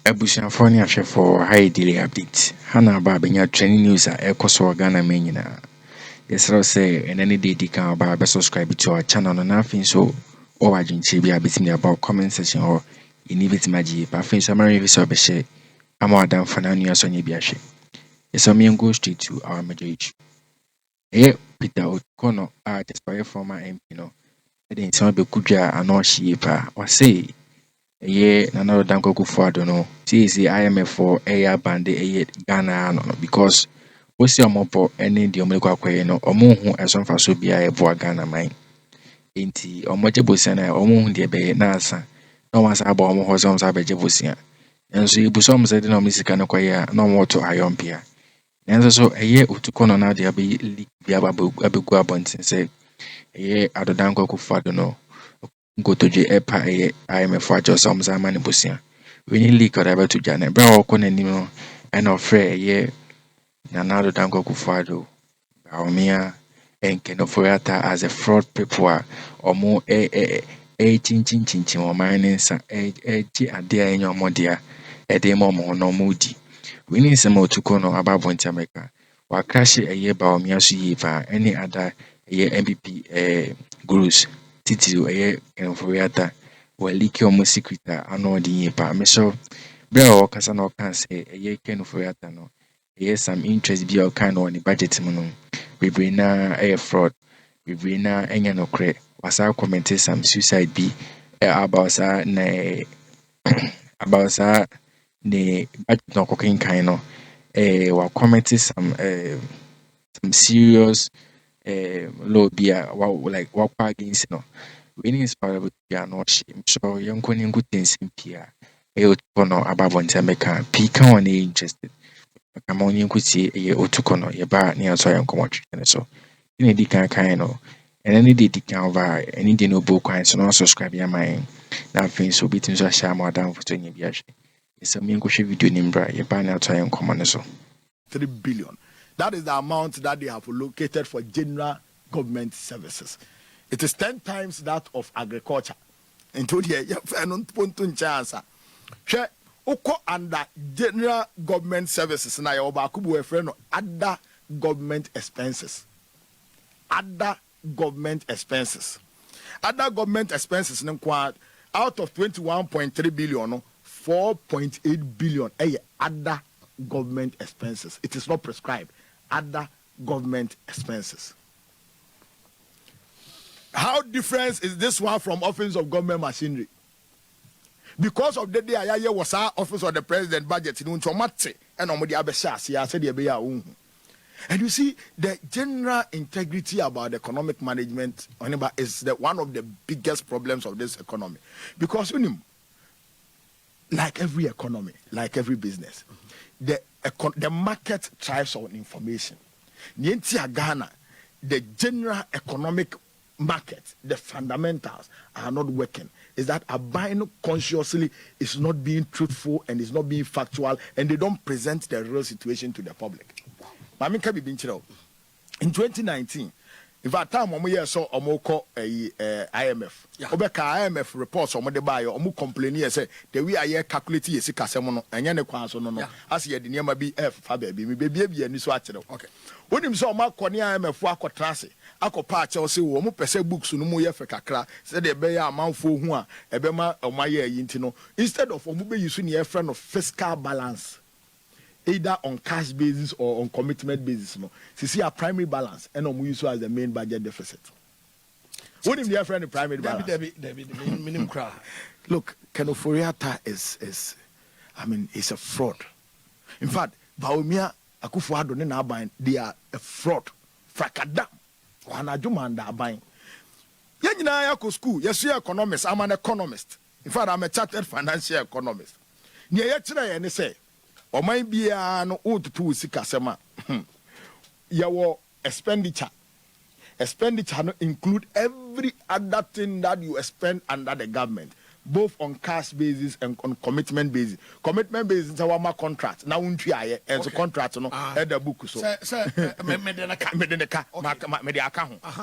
Abusuafo ne ahwɛfo high daily update. Hana ba benya trending news a ɛkɔ Ghana man nyinaa. Yɛsrɛ sɛ ɛna ne de kan ba subscribe to our channel no na afei nso ɔwɔ adwenkyerɛ bi a betimi about comment section hɔ. Yɛni betimi agye. Ba afei nso amara bi sɛ ɔbɛhyɛ ama wadamfo na nua so nye bi ahwɛ. Yɛsɛ me go straight to our major issue. Peter Otukunor a just former MP no. Ɛde nsɛm bɛkudwa a ano ɔhyɛ pa. Ɔsɛ NanaAddo Frằʊd no IMF for bande Ghana no because we see omopo any the omeko akwaye no omo hu esonfa so bia eboa Ghana man enti omoje bosia na omo hu de be na asa na omo asa ba omo ho so omo beje bosia enso ibuso omo se de na omo sika no kwaye na omo to ayompia enso so Otukunor na de be leak bia abegu abontin se Addo Frằʊd no Ngotoje epa IMF ajo some zaman busia. We need leak or ever to Janet. Bra or no and of frey NanaAddo Frằʊd Bawumia and Ofori as a fraud people or more chin or mining dear in your modia demo no moody. We need some more to Otukunor about America. While crash Bawumia suiva any other MPP gurus. Titi Ofori Atta were Likee secret ano di pa me so bra o kasa no kan say Ofori Atta no some interest bi o kan no ni budget mu no bebre na fraud bebre na enya no kre wasa comment some suicide bi about sa na about sa ne budget no kokin kan no wa comment some serious law be like what against no we need inspirable to no shame so youngคนgood things in pia Otukunor ababonta meka pika on interested come on you could see Otukunor ye ba near so young come so in a dikan no and any day dikan over any day no book and so no subscribe ya mine na fin so bitin so share more down for 20 years it's a me go share video nimbra ye ba na so young come so 3 billion. That is the amount that they have allocated for general government services. It is 10 times that of agriculture. Into the chance. Under general government services, na yobakubu friend other government expenses. Other government expenses. Other government expenses out of 21.3 billion, 4.8 billion other government expenses. It is not prescribed. Other government expenses. How different is this one from Office of Government Machinery? Because of the day I was our Office of the President budget in Untomate and on the Abeshas, I said and you see the general integrity about economic management is one of the biggest problems of this economy. Because like every economy, like every business, the market thrives on information. Ghana, the general economic market, the fundamentals are not working. Is that Abino consciously is not being truthful and is not being factual, and they don't present the real situation to the public. In 2019, in fact, time saw IMF. IMF reports on the buyer, complaining say the way I calculate is Casemono and Yanekwan as ye the name be F Fabi, baby, and this watch. Okay. When him saw Mark IMF Wako Transi, Ako Patch or say, Womu Pese books no more Kakra, said the Bay amount for who a Bema or my Yintino, instead of Omube using a friend of fiscal balance. Either on cash basis or on commitment basis. No. See a primary balance and we use as the main budget deficit. What if you have the primary balance? Look, Ofori Atta is it's a fraud. In fact, Bawumia Frằʊd they are a fraud. Frakadam. Wanajumanda buying. Yenina yako school, yes, you're economist. I'm an economist. In fact, I'm a chartered financial economist. Near yesterday, and say, or might be an old to Sikasema. Your expenditure. Expenditure include every other thing that you spend under the government, both on cash basis and on commitment basis. Commitment basis is our contract. Now we try and the contract no at the book so. So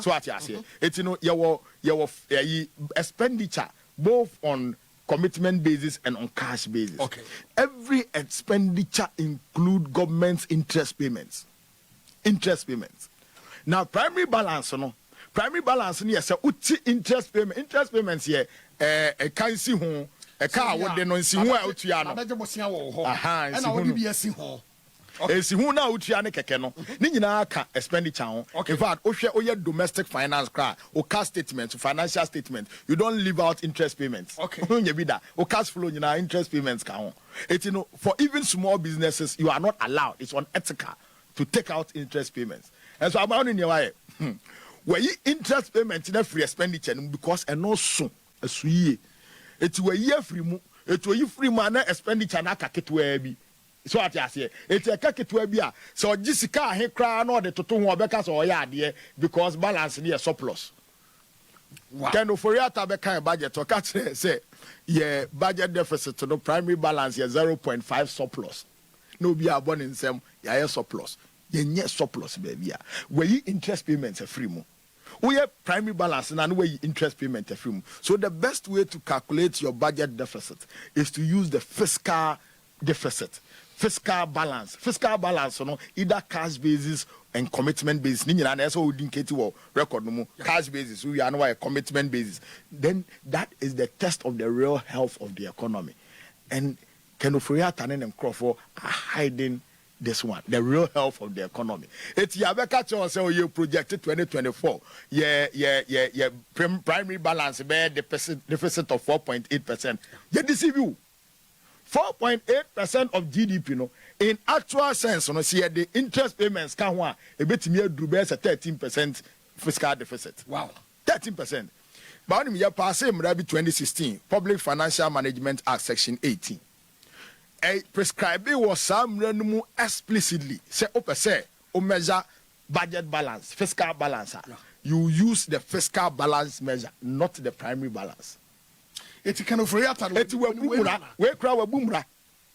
what you say? It's your expenditure both on commitment basis and on cash basis. Okay. Every expenditure include government's interest payments. Interest payments. Now, primary balance, no. Primary balance, yes, uti interest payment. Interest payments, yeah, a can see who, a car would then see who out to Yano. And I will be a single. Esi hu na utua ne keke no ni nyina ka expenditure ho. In fact, o domestic finance cra o cash statement, financial statement, you don't leave out interest payments. Okay. O cash flow nyina interest payments ka ho. It, you know, for even small businesses, you are not allowed, it's unethical to take out interest payments. And so about in your way where you interest payment in free expenditure because and no so asuye it were year free mu it were you free man expenditure na ka ketwa bi. So what you say? It's a keketua bia. So Jessica he cry no the toto ho obeka so oya ade because balance near surplus. Wow. Can Ofori Atta be kan budget or catch say yeah budget deficit to no primary balance yeah 0.5 surplus. No be born in some yeah surplus. Yeah surplus baby. Where you interest payments a free mo. We have primary balance and where you interest payment a free mo. So the best way to calculate your budget deficit is to use the fiscal deficit. Fiscal balance, no, either cash basis and commitment basis. Ninyina na so we didn't record no cash basis. We are now a commitment basis. Then that is the test of the real health of the economy. And Ken Ofori Atta and Crawford are hiding this one, the real health of the economy. It's Yabeka Chon say you projected 2024. Yeah. Primary balance bear deficit of 4.8%. Yeah, deceive you. 4.8% of GDP, no, in actual sense, no, see the interest payments can one a bit near Dubai 13% fiscal deficit. Wow, 13%. But when you pass him, 2016 Public Financial Management Act Section 18. A prescribed was some random explicitly say measure budget balance, fiscal balance. Yeah. You use the fiscal balance measure, not the primary balance. It's kind of free Atta.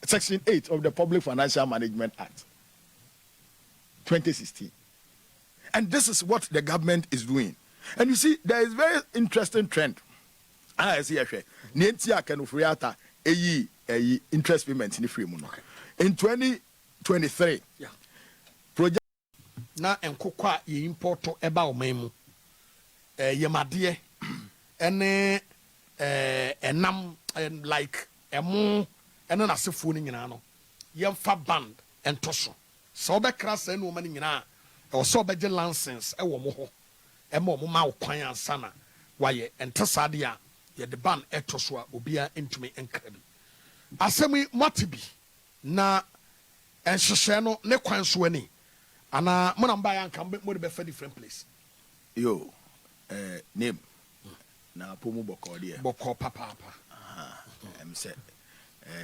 Section 8 of the Public Financial Management Act 2016. And this is what the government is doing. And you see, there is very interesting trend. I see actually. Nentia can Ofori Atta interest payment in the free moon. In 2023, yeah. Project na enkokwa ye importo eba omemu. Yemade ene enam like emu ene nasefo ni nyina no yemfa band entoso so obekra sa no ma ni nyina e so obeje license e wo mo ho e ma mo ma kwan ansana waye entesa de a ye de band etoso a obia entumi enkra bi asemi matibi na enhwehwe no ne kwan so ani ana mo na mba ya nka mo de be fa different place yo name na pomu boko dia boko papa em say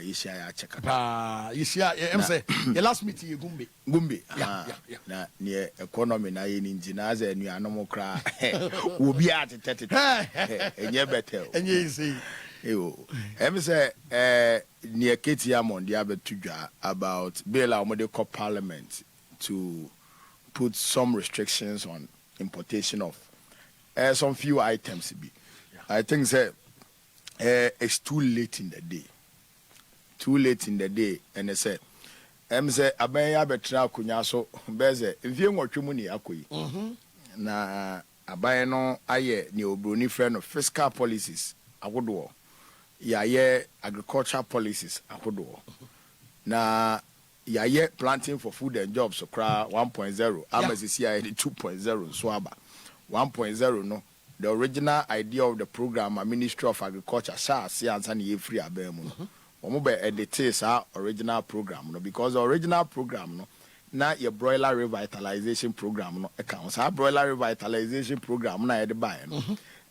yishia ya cheka pa yishia em say the last meeting you gumbe yeah. Na near economy na ye ninji na za anuanom kra obi atete enye betel enye isi yo em say near Keti amon dia betudwa about bill amode call parliament to put some restrictions on importation of some few items be. I think that it's too late in the day. Too late in the day, and they said, say abaya betra kunya so beze mfie nwotwe mu ni akoyi. Na abaya no aye ni obroni friend of fiscal policies agodo. Yaye agricultural policies agodo. Na yaye planting for food and jobs so kra 1.0 amazisi yaye 2.0 so aba 1.0 no. The original idea of the program, a Ministry of Agriculture, SECRETLY, and ye free abemu. Omobe edit sa original program, no, because the original program, no, na your broiler revitalization program, no, accounts. Our broiler revitalization program, na edi buy, no,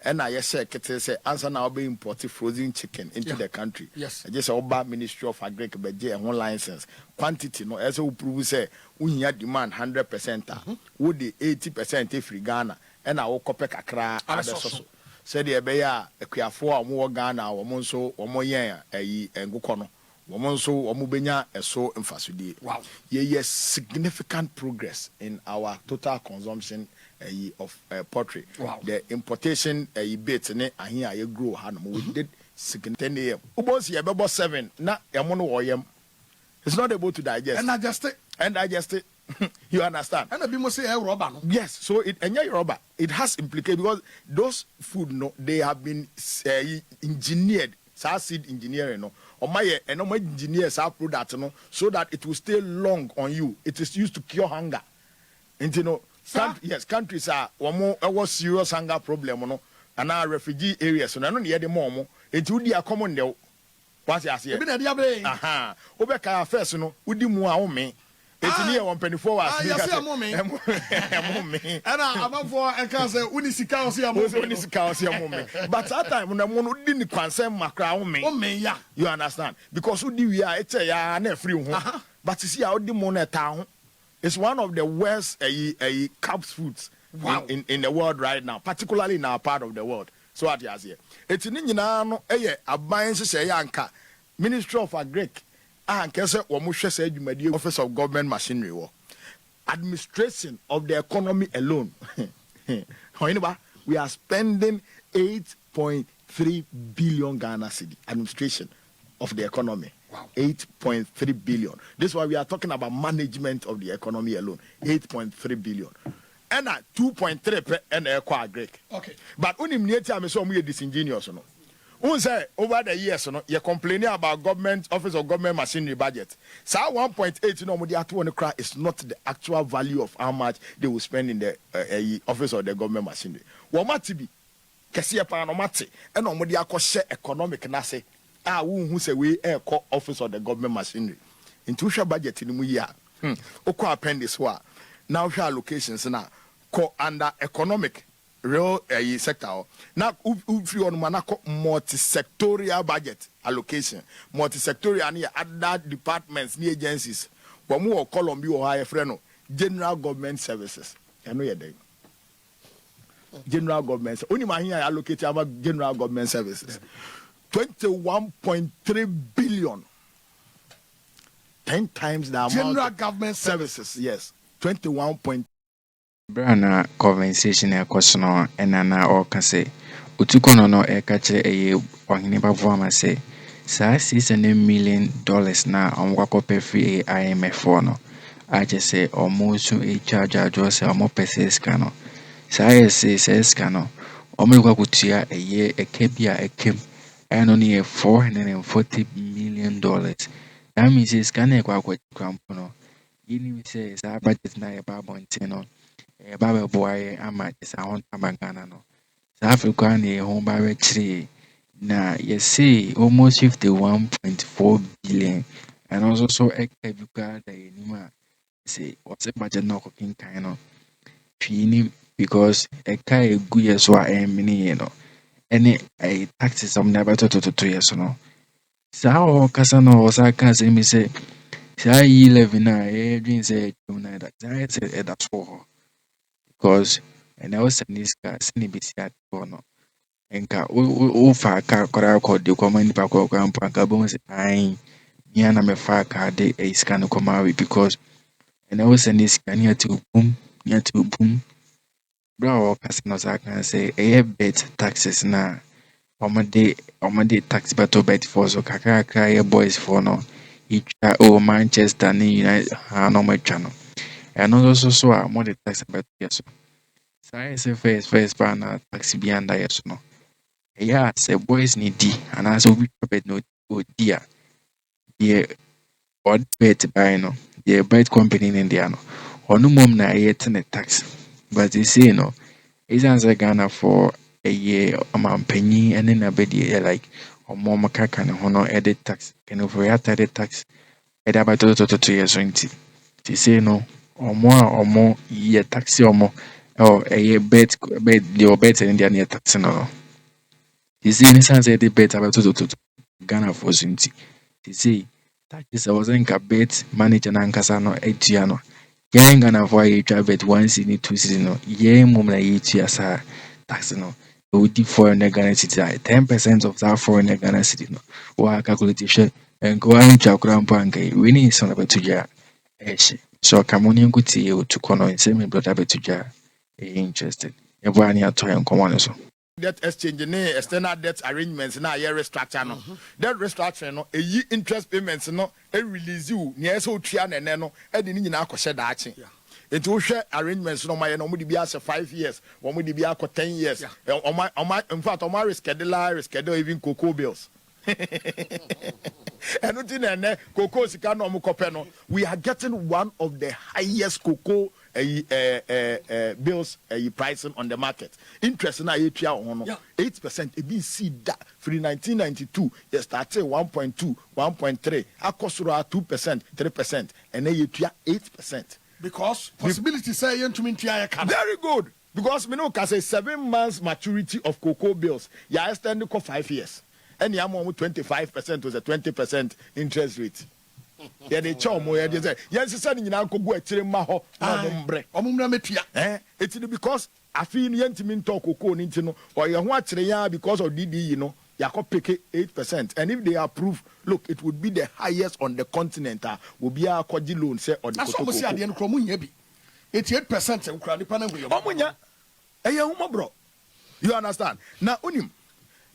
and I say, say, answer now be imported frozen chicken into the country. Yes, I just oba Ministry of Agriculture, and one license quantity, no, as we prove say, we demand 100%, would the 80% free Ghana. And I will copy kakra abesoso said the beya akuafo a mo Ghana wo mo nso wo mo yen ayi engukọ no wo mo nso wo mo benya eso mfasodie. Wow, yes, significant progress in our total consumption of poultry. Wow. The importation bit ne ahin aye grow ha no we did 10 a.m. Ubos yebebo 7 na yamono oyem. It's not able to digest. And digest it. You understand? And be must say rubber. Yes, so it rubber. It has implications because those food they have been engineered. Seed engineering no. Or my engineers our product no so that it will stay long on you. It is used to cure hunger. And you know, countries are more serious hunger problem no. And our refugee areas so no near the more it would be a common deal. What's your say? Aha. Obeka first no, udi mu a me. It's near 124 hours. Yes, I'm mommy. And I'm for a cancer, Unisika, but that time when I didn't concern my crown, me, you understand? Because who do we are, it's a free home. But you see, how the money town is one of the worst capped foods in the world right now, particularly in our part of the world. So what you say? It's in a buying say Yanka, Ministry of Agric. Kese omushe say adwumadi Office of Government Machinery administration of the economy alone. We are spending 8.3 billion Ghana cedi administration of the economy. Wow. 8.3 billion. This is why we are talking about management of the economy alone. 8.3 billion. And 2.3 and Greek. Okay. But unimnieti ameso mu disingenuous no. Say over the years, you're complaining about government office of government machinery budget. So 1.8, no, is not the actual value of how much they will spend in the office of the government machinery. What might be Kesi panomati and no share economic nase. Who say we office of the government machinery. Into share budget in the year. Oko appendix wa now share allocations now under economic. Real sector. Now, if you want multi-sectorial budget allocation, multi-sectorial near other departments, near agencies, but more Columbia or higher friend, general government services. I know you're there. General government. Only my here allocated about general government services. 21.3 billion. 10 times the amount. General government services. Yes. 21. Brana conversation e kosono enana o kase Otukunor no e ka kire eye ohene Bawumia say sa $600 million na onwakọ free IMF no a je say almost e charge say omo Fiscal no sa Sēcrētly no omo kwakutua eye ekebia ekem eno ne $440 million. That means Fiscal na kwakọ krampo no yini say sa budget na e ba bonte no Baba boy ama is a hundred Ghana no. South Africa na home ba chiri na you see almost 51.4 billion and also so extra the anima say what's a budget no cooking kind no. Fini because a kai good years wa mini no any a taxes of never to years no. Sao kasano was I can say me say say 11 na dream say that that's for because and I was in this car, sending BC no. Enka o fa ka kora ko de ko mani pa ko ampa ka bo se ai nia na me fa ka de e scan ko mawi because and I was in this car near to boom bro person no can say e bet taxes na omade tax battle bet for so kakra boys for no each Manchester ni United no my channel. And also so more the tax about yes. So I say first partner taxi beyond yes no. Yeah, say boys need D and as we bet no dear. The odd bet buy no. The bet company in India no. Or no mom na yet the tax. But they say no. It's answer Ghana for a year penny and then a bed like or more macaca and honor edit tax. Can overreact edit tax. Ed about 2 years 20. They say no. Or more year taxi or more or a year bet your bet in India near tax no. You see, in sense, they bet about to Ghana for Zinti. You see, taxes I wasn't a bet manager and Casano Etiano. Yang Ghana for a bet 1 city 2 city no. Ye mumla each year, sir. Tax no. Would the foreign Ghana city 10% of that foreign Ghana city no. Or calculation and go on Chakrampanke. We need some about 2 years. So Camonian could see you to Otukunor in same brother to jar. Interested. Everyone here to come on so. debt exchange ne external debt arrangements na ye restructure no that restructure no eyi interest payments no e release you ne so tua nene no e de ni nyina akɔhye daache enti wo hwɛ arrangements no maye no mo de bi ase 5 years wo mo de bi akɔ 10 years in fact oma reschedule even cocoa bills and cocoa sika no mo kopɛ no we are getting one of the highest cocoa bills pricing on the market. Interest na ye tua on 8%. It be see that from 1992 you started 1.2, 1.3, akosura 2%, 3%, and then you tua 8%. Because possibility say you to mean very good. Because me know can say 7 months maturity of cocoa bills. You extend it 5 years. And you have 25% was a 20% interest rate. Yeah, they chow more. Yeah, they say yes. Say you now go etire ma ho na ombre. Omumra metua. It's because I feel yentimin talk cocoa ninti no or you want ya because of DD, you know, you can pick 8%. And if they approve, look, it would be the highest on the continent. Will be a kwaji loan say or the that's almost the end of bi. 88% and crowd depending with your omunya. Bro. You understand? Now unim.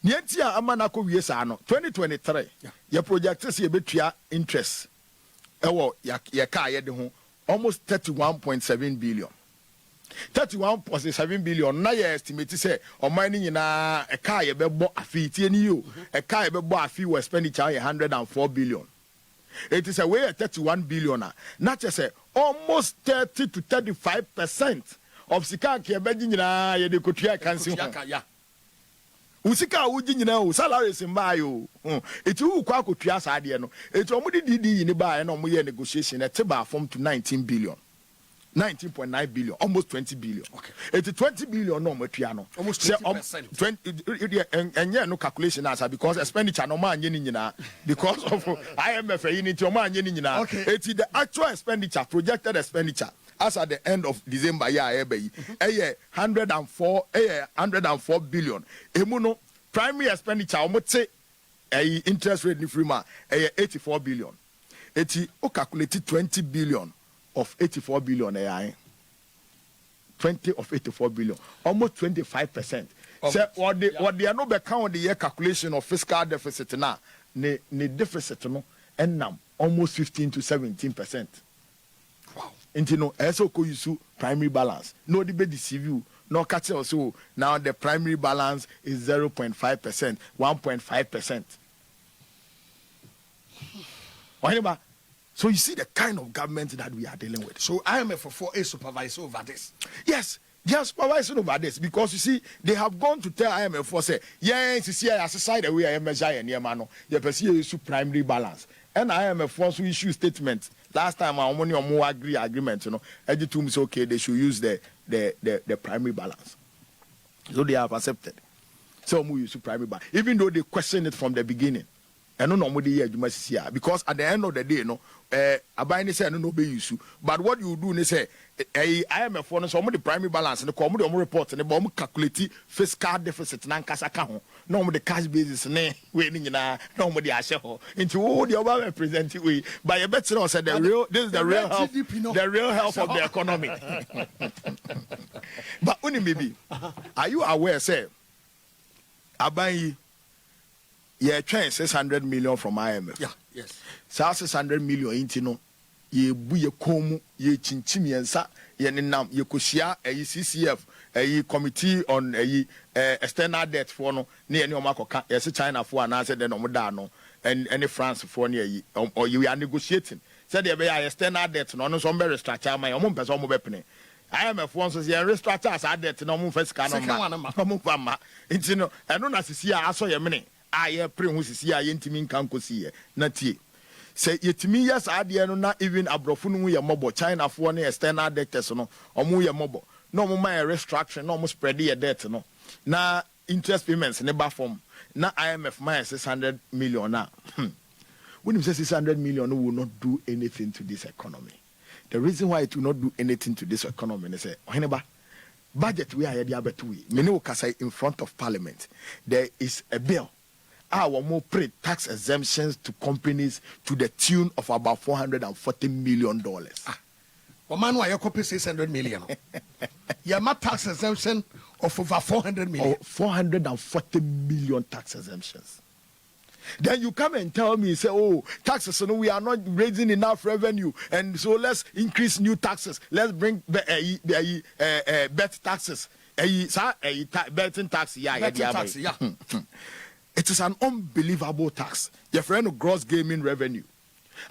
Nientia amanako wie sa no 2023 your project say ye betua interest ewo ye ka ye de ho almost 31.7 billion 31.7 billion na ye estimate say o man ni nyina e ka ye bebo afi tie ni yo e ka ye bebo afi we expenditure 104 billion. It is a way 31 billion na say almost 30 to 35% of sika ke be nyina ye de kotua kansi ho. Usika uji nyina o salaries mbayo eti u kwa kotua sa ade no eti omo di ni ba na omo ye negotiation e teba form to 19 billion 19.9 billion almost 20 billion okay eti 20 billion no matua no almost 20%. 20 enye no calculation as because expenditure no ma anye ni nyina because of IMF unit o ma anye ni nyina eti the actual expenditure projected expenditure as at the end of December year 104 billion emu no primary expenditure o te interest rate ni free ma 84 billion eti o calculate 20 billion of 84 billion 20 of 84 billion almost 25%. So what they are no be count the year calculation of fiscal deficit na ne deficit no enam almost 15 to 17%. Wow. Into no also ko use primary balance no the be deceive you no catch also now the primary balance is 0.5% 1.5%. Why? So you see the kind of government that we are dealing with. So IMF for a supervisor over this. Yes, supervising over this because you see they have gone to tell IMF for say yes, you see as a side the way I measure and yamano you pursue issue primary balance. And IMF also issue statement. Last time I only more agreement, you know, every say okay, they should use the primary balance. So they have accepted. So we use primary balance, even though they questioned it from the beginning. And no more the because at the end of the day, no, Abani say no be use. But what you do is say IMF for some of the primary balance and the community report and the bomb calculate fiscal deficit nan kasa ka ho. No more the cash basis ne we ni na no more the ashe ho. Into all the over represent we by a better said the real this is the real health of the economy. But only maybe are you aware say Abani yeah, 600 million from IMF. Yeah, yes. So 600 million into no. Ye buye komu, ye chinchimi ensa, ye ninam, ye kushia, CCF, committee on external debt for no, near any omako, yes, China for an answer then omodano, and any France for near or you are negotiating. Said there be external debt, no, some very structure, my own person weapon. IMF wants to see a restructure as I debt, no more first canon, no more, it's no, and no, as you see, I saw your money. Aye pre hu sisi aye ntimi nkan kosi ye na tie se yetimi yes ade no na even abrofo no ye mobo China fo ne external debtors no omo ye mobo na omo ma restructuring na omo spread ye debt no na interest payments ne ba form na IMF ma 600 million na when you say 600 million will not do anything to this economy. The reason why it will not do anything to this economy is say oheneba budget we are there betu we me no say in front of parliament there is a bill our more pay tax exemptions to companies to the tune of about $440 million. Oman wa yako pay 600 million. Ya ma tax exemption of over 400 million. 440 million tax exemptions. Then you come and tell me, say, oh, taxes, so we are not raising enough revenue, and so let's increase new taxes. Let's bring bet taxes. Betting tax, yeah. It is an unbelievable tax. Your friend of gross gaming revenue.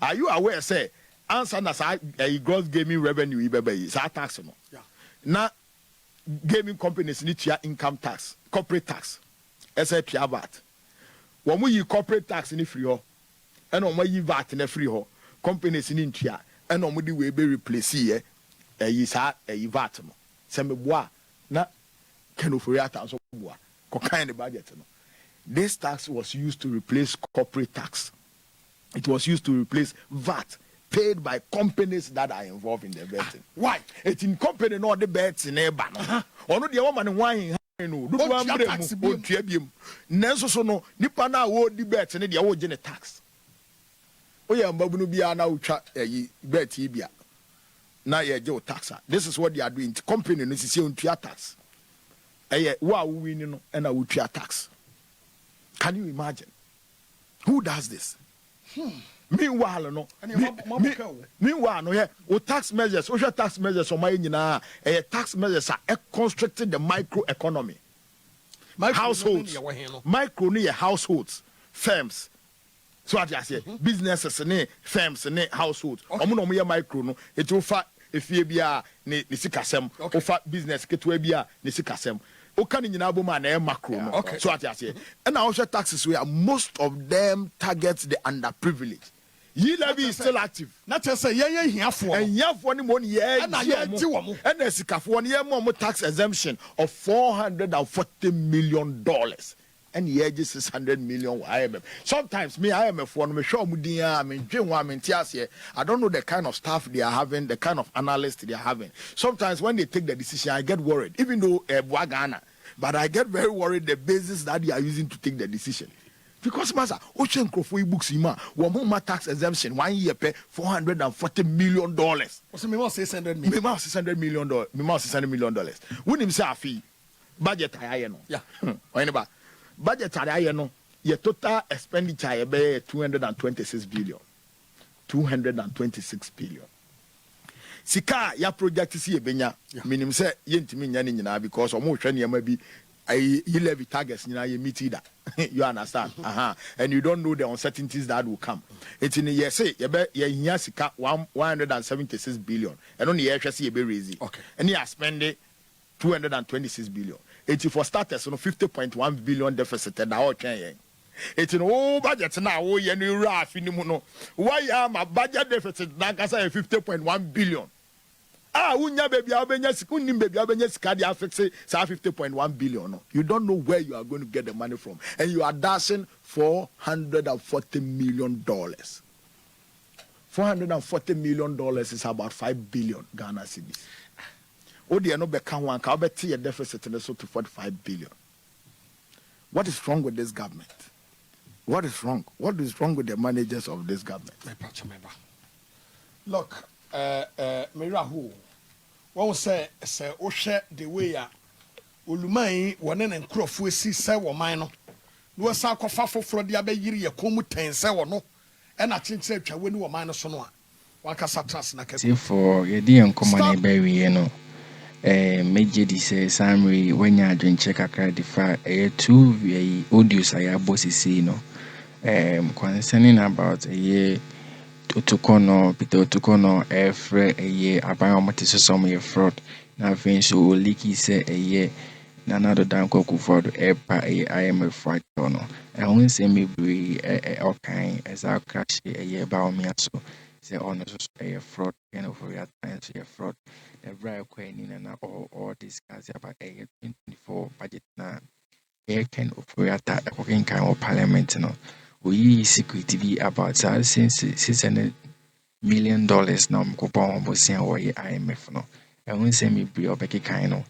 Are you aware, say, answer as a gross gaming revenue, is a tax? Yeah. Now, gaming companies need to income tax, corporate tax, etc. VAT. When we corporate tax in the free ho, and when we VAT in the free ho, companies in India, and when we be replace here, a VAT. Some bois, na can Ofori Atta so bois, cocaine budget. This tax was used to replace corporate tax. It was used to replace VAT paid by companies that are involved in the betting. Why? It's in company not the bets in a banner. Or no, the woman wine. No, do one tax bill. Nenso so no, nipa na wo di bet ne dia wo gene tax. Oya mbabunu bia na utwa bet bia. Na ye je tax. This is what they are doing. Company no sisi untua tax. Wa wo win no na utwa tax. Can you imagine? Who does this? Meanwhile, no. Meanwhile, no. Yeah, tax measures, social tax measures, or my tax measures are constructing the microeconomy. Households, micro near households, firms. So I say businesses, firms, households. Omuno micro no. It will fat if you be a nisikasem, or fat business get to be a nisikasem. Okay. So what I say, and our taxes where most of them target the underprivileged. Ye levy is still active. Not just say yeah for and yeah for any money and there's a 1 year more tax exemption of $440 million. And yeah, just 600 million IMF. Sometimes me IMF one me show mudia I don't know the kind of staff they are having, the kind of analysts they are having. Sometimes when they take the decision, I get worried, even though Ghana, but I get very worried the basis that they are using to take the decision. Because master, Ocean Crofui books one more tax exemption 1 year pay $440 million. What's the minimum $600 million? Minimum $600 million. Minimum $600 million. When him say a fee budget I know. Yeah. Whenever budget I know, your total expenditure be 226 billion. 226 billion. Sika ya project si ebenya minimum say yentimi nya ni nyina because omo hwe ne ma bi you levy targets nyina ye meet that. You understand? And you don't know the uncertainties that will come. It's in ye say ye hia sika 176 billion. And only ye hwe say ye be raise. Okay. And you spend 226 billion. It's for starters 50.1 billion deficit and all twen. It's an old budget now. Oh, you know, rough in the why am a budget deficit? Like I say, 50.1 billion. Unya baby, Albania, baby, Albania, Scadia fix it, 50.1 billion. You don't know where you are going to get the money from, and you are dashing $440 million. $440 million is about 5 billion Ghana cedis. Oh, they are not become one. I'll bet you a deficit in the sort of 45 billion. What is wrong with this government? What is wrong? What is wrong with the managers of this government? Look, Mirahu, one say, Osha the way Ulumai, one and Crofu see several minor. No sarcophago for the Abbey Yiri, a comutain, several no, and I think say, when you were minor sonora. One casatras na for your dear common baby, you know. Major say summary when you drink check a credit for a 2 audios I have bossy no. Concerning about a year Otukunor, Peter Otukunor, a year about what is some year fraud. Now, so Likee say a year NanaAddo Danko Ofori a IMF fraud. I won't say maybe a kind as our crash a year Bawumia so say on a fraud and Ofori a fraud. The right queen and all discuss about a 2024 budget now. Air can Ofori Atta a cooking kind of parliament. We Sēcrētly be about since $600 million now. Coupon was saying or IMF no. I won't say me be or Becky Kino.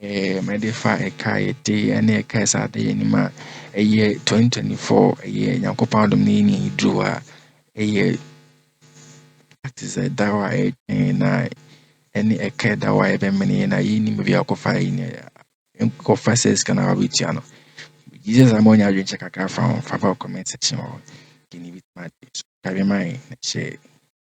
Medifa a car day and a casa day anima a year 2024 a year. Yanko pound meaning drew a year. That is a dawa and any a care dawa even many and I maybe I'll find nkɔfa sales kana wabetua no. Jesus amonya adwen check kakra from Fafa comment section or kini bit ma so kabe mai na share